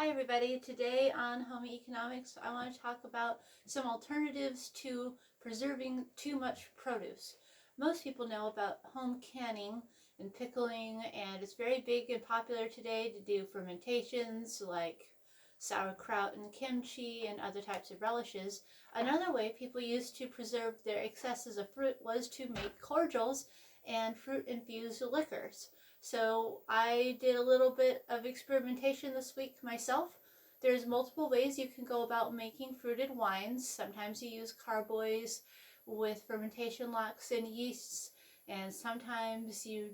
Hi everybody, today on Home Economics I want to talk about some alternatives to preserving too much produce. Most people know about home canning and pickling, and it's very big and popular today to do fermentations like sauerkraut and kimchi and other types of relishes. Another way people used to preserve their excesses of fruit was to make cordials and fruit infused liquors. So I did a little bit of experimentation this week myself. There's multiple ways you can go about making fruited wines. Sometimes you use carboys with fermentation locks and yeasts, and sometimes you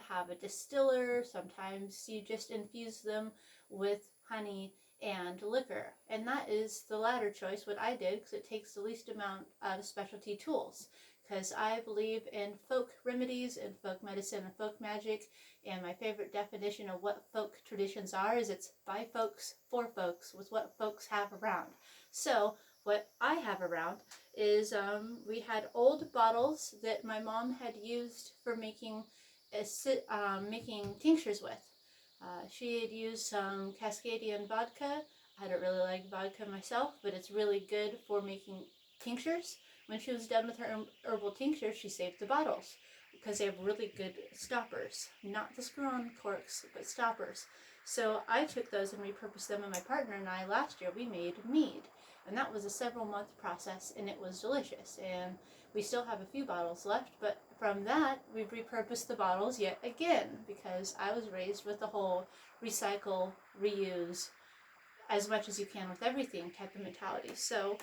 have a distiller, sometimes you just infuse them with honey and liquor. And that is the latter choice, what I did, because it takes the least amount of specialty tools. Because I believe in folk remedies and folk medicine and folk magic, and my favorite definition of what folk traditions are is it's by folks, for folks, with what folks have around. So what I have around is we had old bottles that my mom had used for making tinctures with. She had used some Cascadian vodka. I don't really like vodka myself, but it's really good for making tinctures. When she was done with her herbal tincture, she saved the bottles because they have really good stoppers. Not the screw-on corks, but stoppers. So I took those and repurposed them, and my partner and I last year we made mead. And that was a several-month process, and it was delicious. And we still have a few bottles left, but from that we've repurposed the bottles yet again, because I was raised with the whole recycle, reuse, as much as you can with everything type of mentality. So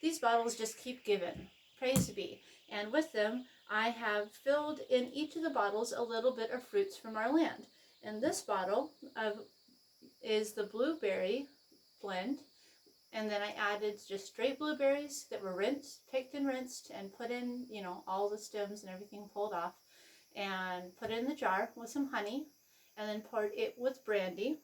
these bottles just keep giving. Praise be. And with them, I have filled in each of the bottles a little bit of fruits from our land. And this bottle is the blueberry blend. And then I added just straight blueberries that were picked and rinsed, and put in, all the stems and everything pulled off. And put it in the jar with some honey. And then poured it with brandy.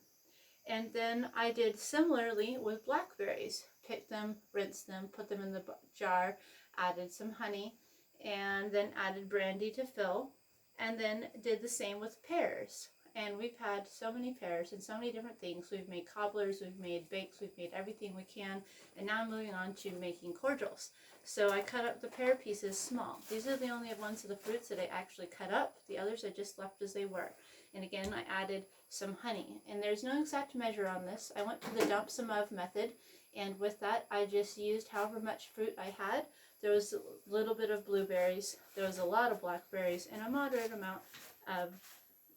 And then I did similarly with blackberries. Picked them, rinsed them, put them in the jar, added some honey, and then added brandy to fill. And then did the same with pears. And we've had so many pears and so many different things. We've made cobblers, we've made bakes, we've made everything we can. And now I'm moving on to making cordials. So I cut up the pear pieces small. These are the only ones of the fruits that I actually cut up. The others I just left as they were. And again, I added some honey. And there's no exact measure on this. I went to the dump some of method, and with that I just used however much fruit I had. There was a little bit of blueberries, there was a lot of blackberries, and a moderate amount of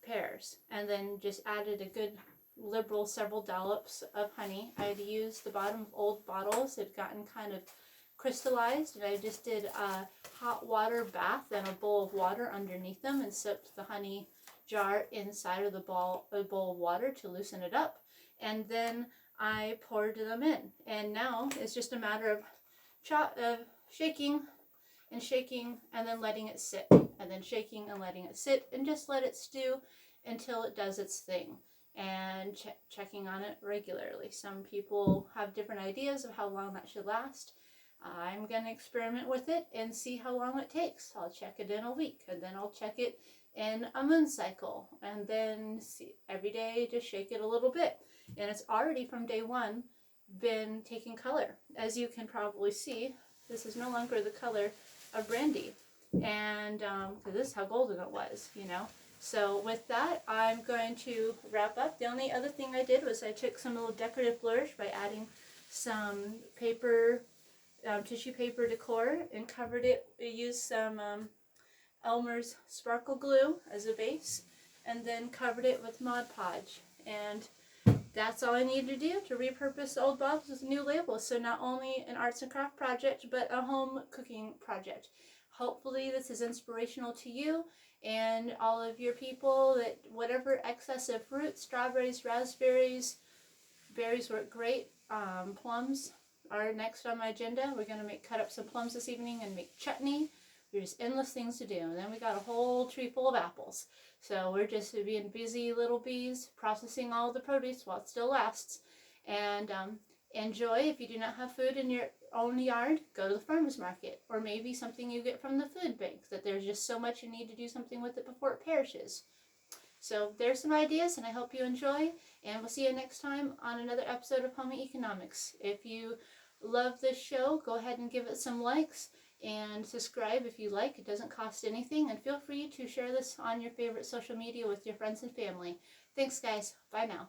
pears. And then just added a good liberal several dollops of honey. I had used the bottom of old bottles. It had gotten kind of crystallized, and I just did a hot water bath and a bowl of water underneath them, and soaked the honey jar inside of the bowl of water to loosen it up. And then I poured them in, and now it's just a matter of shaking and shaking, and then letting it sit, and then shaking and letting it sit, and just let it stew until it does its thing, and checking on it regularly. Some people have different ideas of how long that should last. I'm going to experiment with it and see how long it takes. I'll check it in a week, and then I'll check it in a moon cycle, and then see every day, just shake it a little bit. And it's already from day one been taking color. As you can probably see, this is no longer the color of brandy, and because this is how golden it was, So with that, I'm going to wrap up. The only other thing I did was I took some little decorative flourish by adding some paper, tissue paper decor, and covered it. I used some Elmer's sparkle glue as a base, and then covered it with Mod Podge. And that's all I need to do to repurpose old bottles with new labels. So not only an arts and craft project, but a home cooking project. Hopefully this is inspirational to you and all of your people, that whatever excess of fruit, strawberries, raspberries, berries work great. Plums are next on my agenda. We're going to cut up some plums this evening and make chutney. There's endless things to do. And then we got a whole tree full of apples. So we're just being busy little bees, processing all the produce while it still lasts. And enjoy. If you do not have food in your own yard, go to the farmer's market. Or maybe something you get from the food bank, that there's just so much you need to do something with it before it perishes. So there's some ideas, and I hope you enjoy. And we'll see you next time on another episode of Home Economics. If you love this show, go ahead and give it some likes and subscribe if you like. It doesn't cost anything. And feel free to share this on your favorite social media with your friends and family. Thanks, guys. Bye now.